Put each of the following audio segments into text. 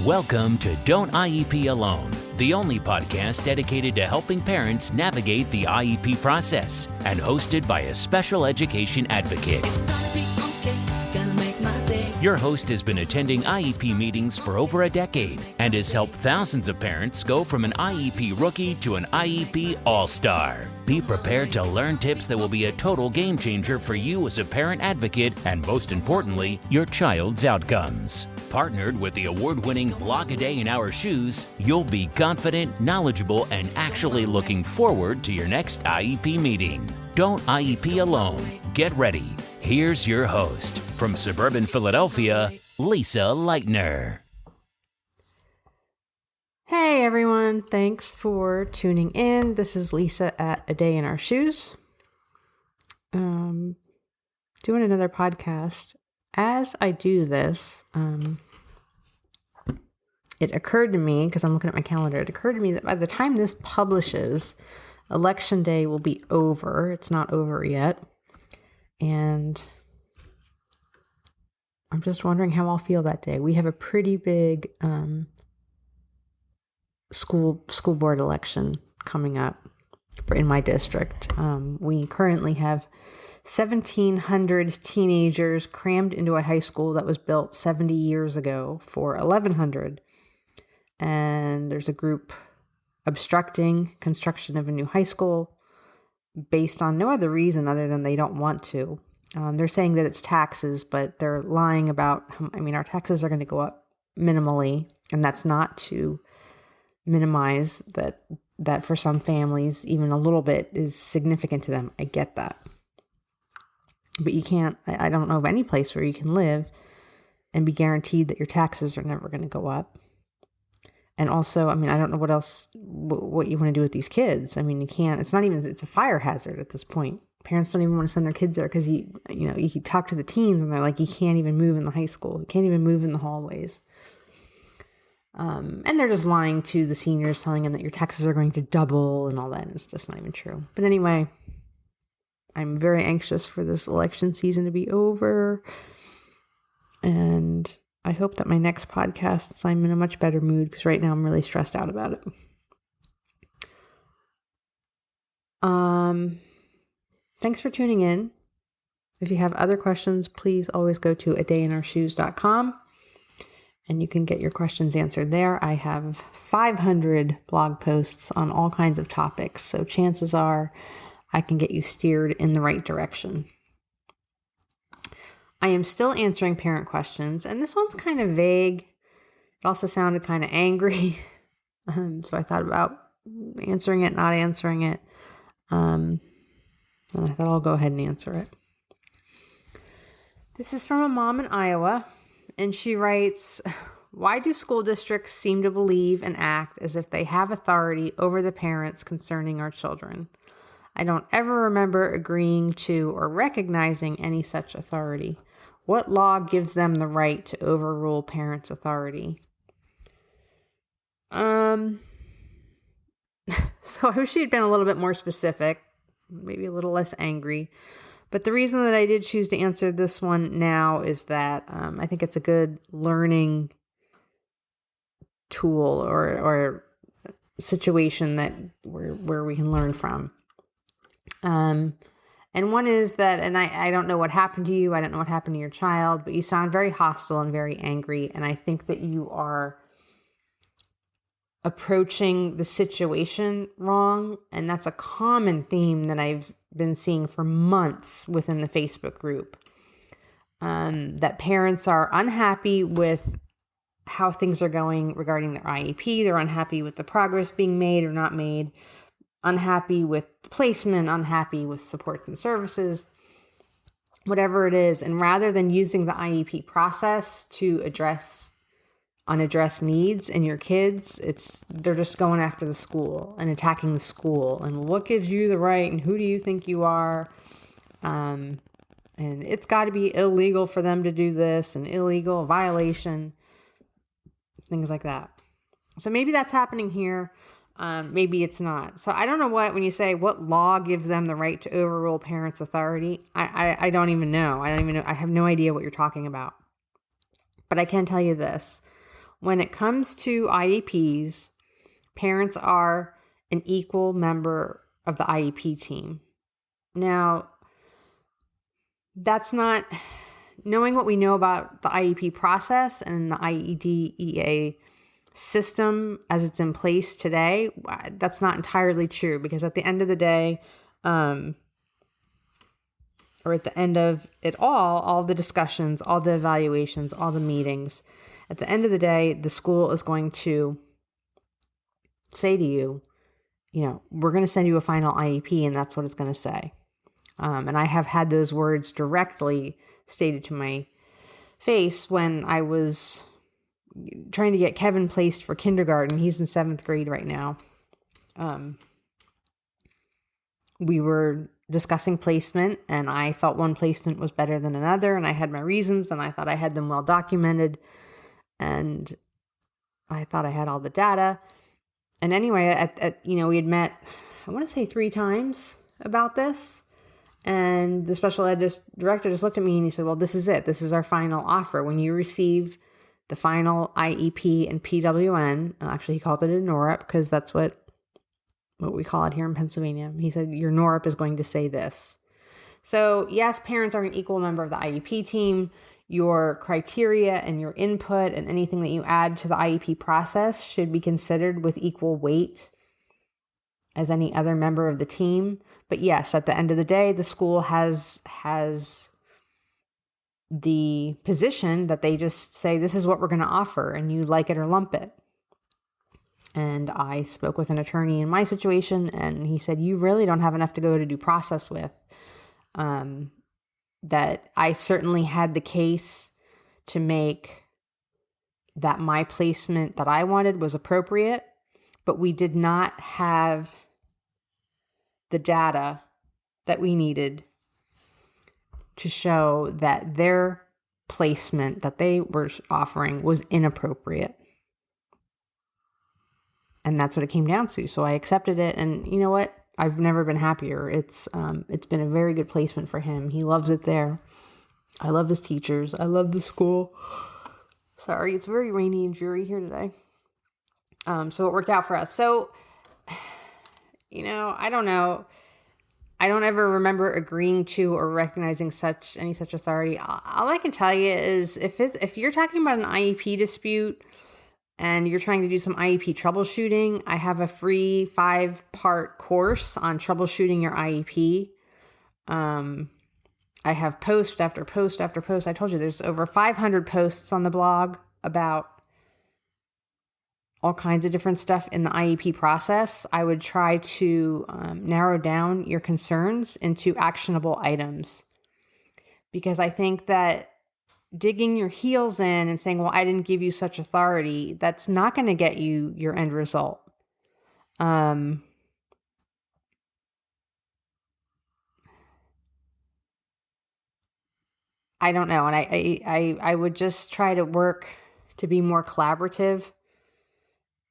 Welcome to Don't IEP Alone, the only podcast dedicated to helping parents navigate the IEP process and hosted by a special education advocate. Your host has been attending IEP meetings for over a decade and has helped thousands of parents go from an IEP rookie to an IEP all-star. Be prepared to learn tips that will be a total game changer for you as a parent advocate and, most importantly, your child's outcomes. Partnered with the award-winning Blog a Day in Our Shoes, you'll be confident, knowledgeable, and actually looking forward to your next IEP meeting. Don't IEP alone. Get ready. Here's your host, from suburban Philadelphia, Lisa Leitner. Hey everyone, thanks for tuning in. This is Lisa at A Day in Our Shoes. Doing another podcast. As I do this, it occurred to me, because I'm looking at my calendar, it occurred to me that by the time this publishes, Election Day will be over. It's not over yet. And I'm just wondering how I'll feel that day. We have a pretty big school board election coming up in my district. We currently have 1,700 teenagers crammed into a high school that was built 70 years ago for 1,100. And there's a group obstructing construction of a new high school based on no other reason other than they don't want to. They're saying that it's taxes, but they're lying about, our taxes are going to go up minimally, and that's not to minimize that for some families, even a little bit is significant to them. I get that. But you can't, I don't know of any place where you can live and be guaranteed that your taxes are never going to go up. And also, I don't know what you want to do with these kids. You can't, it's a fire hazard at this point. Parents don't even want to send their kids there because you talk to the teens and they're like, you can't even move in the high school. You can't even move in the hallways. And they're just lying to the seniors, telling them that your taxes are going to double and all that. And it's just not even true. But anyway, I'm very anxious for this election season to be over. And I hope that my next podcast, I'm in a much better mood, because right now I'm really stressed out about it. Thanks for tuning in. If you have other questions, please always go to adayinourshoes.com and you can get your questions answered there. I have 500 blog posts on all kinds of topics, so chances are I can get you steered in the right direction. I am still answering parent questions, and this one's kind of vague. It also sounded kind of angry, so I thought about answering it, not answering it. And I thought I'll go ahead and answer it. This is from a mom in Iowa, and she writes, "Why do school districts seem to believe and act as if they have authority over the parents concerning our children? I don't ever remember agreeing to or recognizing any such authority. What law gives them the right to overrule parents' authority?" So I wish she had been a little bit more specific, maybe a little less angry. But the reason that I did choose to answer this one now is that I think it's a good learning tool or situation that where we can learn from. And one is that, and I don't know what happened to you, I don't know what happened to your child, but you sound very hostile and very angry. And I think that you are approaching the situation wrong. And that's a common theme that I've been seeing for months within the Facebook group. That parents are unhappy with how things are going regarding their IEP. They're unhappy with the progress being made or not made, unhappy with placement, unhappy with supports and services, whatever it is. And rather than using the IEP process to address unaddressed needs in your kids, they're just going after the school and attacking the school. And what gives you the right? And who do you think you are? And it's got to be illegal for them to do this, and illegal, violation, things like that. So maybe that's happening here. Maybe it's not. So I don't know when you say what law gives them the right to overrule parents' authority, I don't even know. I have no idea what you're talking about. But I can tell you this. when it comes to IEPs, parents are an equal member of the IEP team. Now, that's not, knowing what we know about the IEP process and the IEDEA system as it's in place today, that's not entirely true, because at the end of the day, or at the end of it all the discussions, all the evaluations, all the meetings, at the end of the day, the school is going to say to you, we're going to send you a final IEP, and that's what it's going to say. And I have had those words directly stated to my face when I was trying to get Kevin placed for kindergarten. He's in 7th grade right now. We were discussing placement, and I felt one placement was better than another, and I had my reasons, and I thought I had them well documented, and I thought I had all the data. And anyway, we had met, I want to say 3 times about this. And the special ed director just looked at me and he said, well, this is it. This is our final offer. When you receive the final IEP and PWN, actually he called it a NORAP because that's what we call it here in Pennsylvania. He said, your NORAP is going to say this. So yes, parents are an equal member of the IEP team. Your criteria and your input and anything that you add to the IEP process should be considered with equal weight as any other member of the team. But yes, at the end of the day, the school has the position that they just say, this is what we're going to offer, and you like it or lump it. And I spoke with an attorney in my situation, and he said, you really don't have enough to go to due process with. That I certainly had the case to make that my placement that I wanted was appropriate, but we did not have the data that we needed to show that their placement that they were offering was inappropriate. And that's what it came down to. So I accepted it, and you know what? I've never been happier. It's been a very good placement for him. He loves it there. I love his teachers. I love the school. Sorry, it's very rainy and dreary here today. So it worked out for us. So, I don't know. I don't ever remember agreeing to or recognizing such authority. All I can tell you is if you're talking about an IEP dispute and you're trying to do some IEP troubleshooting, I have a free 5-part course on troubleshooting your IEP. I have post after post after post. I told you there's over 500 posts on the blog about all kinds of different stuff in the IEP process. I would try to narrow down your concerns into actionable items, because I think that digging your heels in and saying, well, I didn't give you such authority, that's not going to get you your end result. I don't know. And I would just try to work to be more collaborative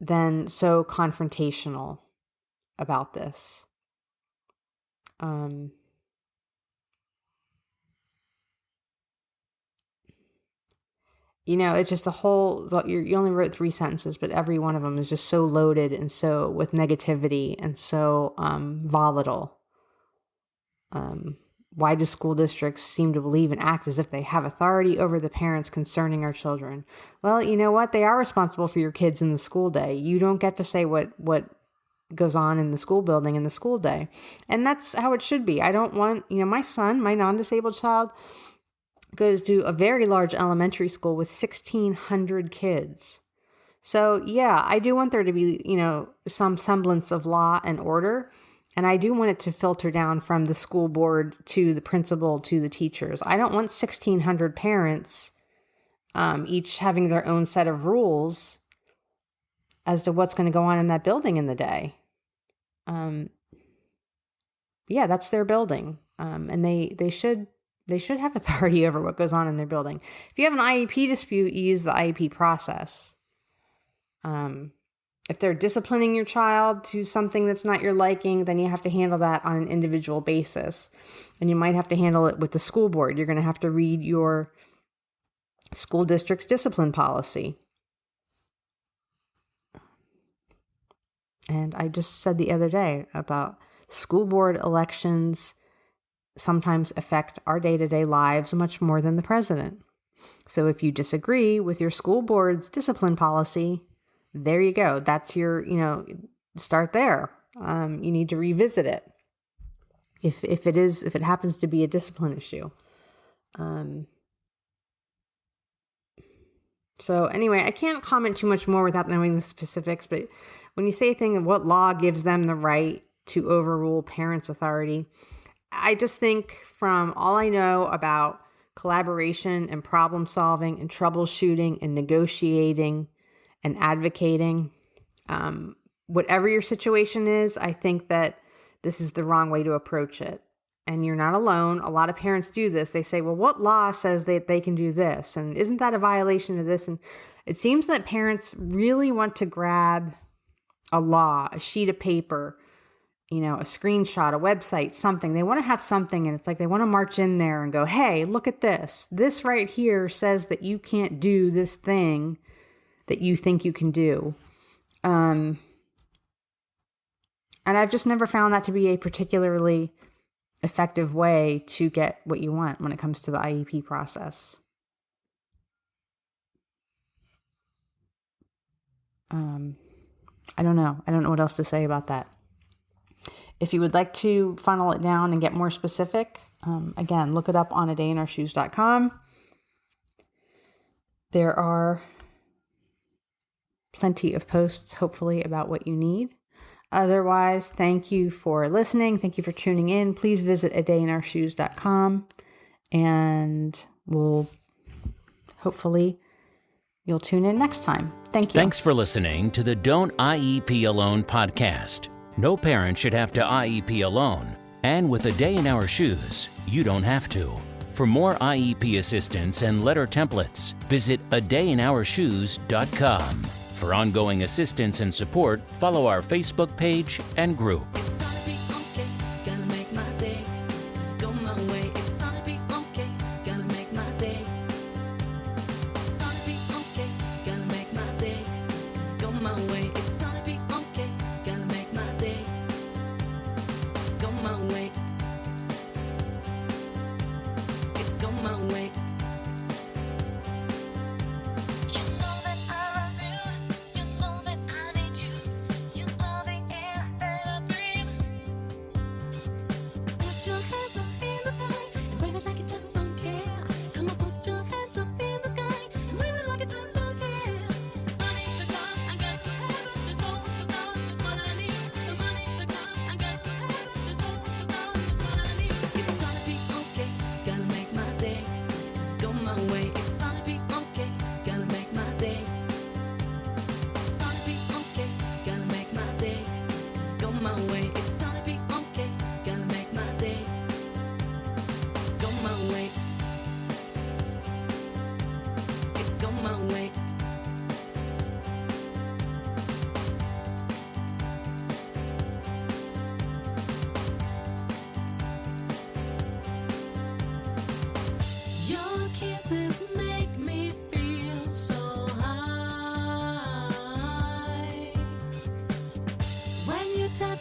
than so confrontational about this. It's just you only wrote 3 sentences, but every one of them is just so loaded and so with negativity and so volatile. Why do school districts seem to believe and act as if they have authority over the parents concerning our children? Well, you know what? They are responsible for your kids in the school day. You don't get to say what goes on in the school building in the school day. And that's how it should be. I don't want, my son, my non-disabled child, goes to a very large elementary school with 1,600 kids. So yeah, I do want there to be, some semblance of law and order. And I do want it to filter down from the school board to the principal to the teachers. I don't want 1,600 parents each having their own set of rules as to what's going to go on in that building in the day. Yeah, that's their building. And they should have authority over what goes on in their building. If you have an IEP dispute, you use the IEP process. If they're disciplining your child to something that's not your liking, then you have to handle that on an individual basis. And you might have to handle it with the school board. You're going to have to read your school district's discipline policy. And I just said the other day about school board elections sometimes affect our day-to-day lives much more than the president. So if you disagree with your school board's discipline policy, there you go. That's your, start there. You need to revisit it if it happens to be a discipline issue. So anyway, I can't comment too much more without knowing the specifics, but when you say a thing of what law gives them the right to overrule parents' authority, I just think from all I know about collaboration and problem solving and troubleshooting and negotiating and advocating, whatever your situation is, I think that this is the wrong way to approach it. And you're not alone. A lot of parents do this. They say, well, what law says that they can do this? And isn't that a violation of this? And it seems that parents really want to grab a law, a sheet of paper, a screenshot, a website, something. They want to have something, and it's like they want to march in there and go, hey, look at this. This right here says that you can't do this thing that you think you can do. And I've just never found that to be a particularly effective way to get what you want when it comes to the IEP process. I don't know. I don't know what else to say about that. If you would like to funnel it down and get more specific, again, look it up on adayinourshoes.com. There are plenty of posts, hopefully, about what you need. Otherwise, thank you for listening. Thank you for tuning in. Please visit adayinourshoes.com, and hopefully you'll tune in next time. Thank you. Thanks for listening to the Don't IEP Alone podcast. No parent should have to IEP alone. And with A Day in Our Shoes, you don't have to. For more IEP assistance and letter templates, visit adayinourshoes.com. For ongoing assistance and support, follow our Facebook page and group.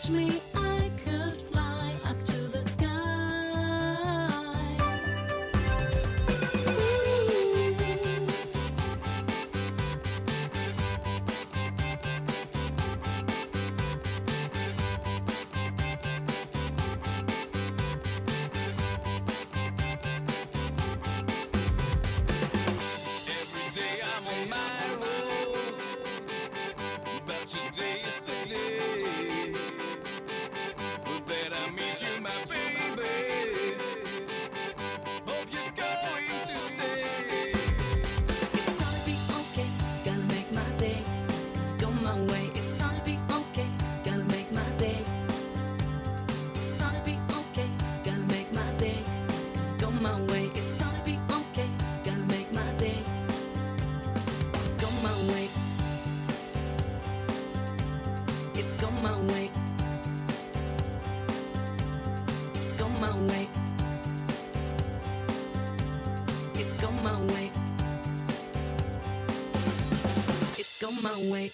Me, I could fly up to the sky. Every day I'm on my road, but today is the day that I meet you, my baby. Hope you're going to stay. It's gonna be okay, gonna make my day. Go my way, it's gonna be okay, gonna make my day. It's gonna be okay, gonna make my day. Go my way, it's gonna be okay, gonna make my day. Go my way. It's go my way. My way. It's go my way. It's go my way.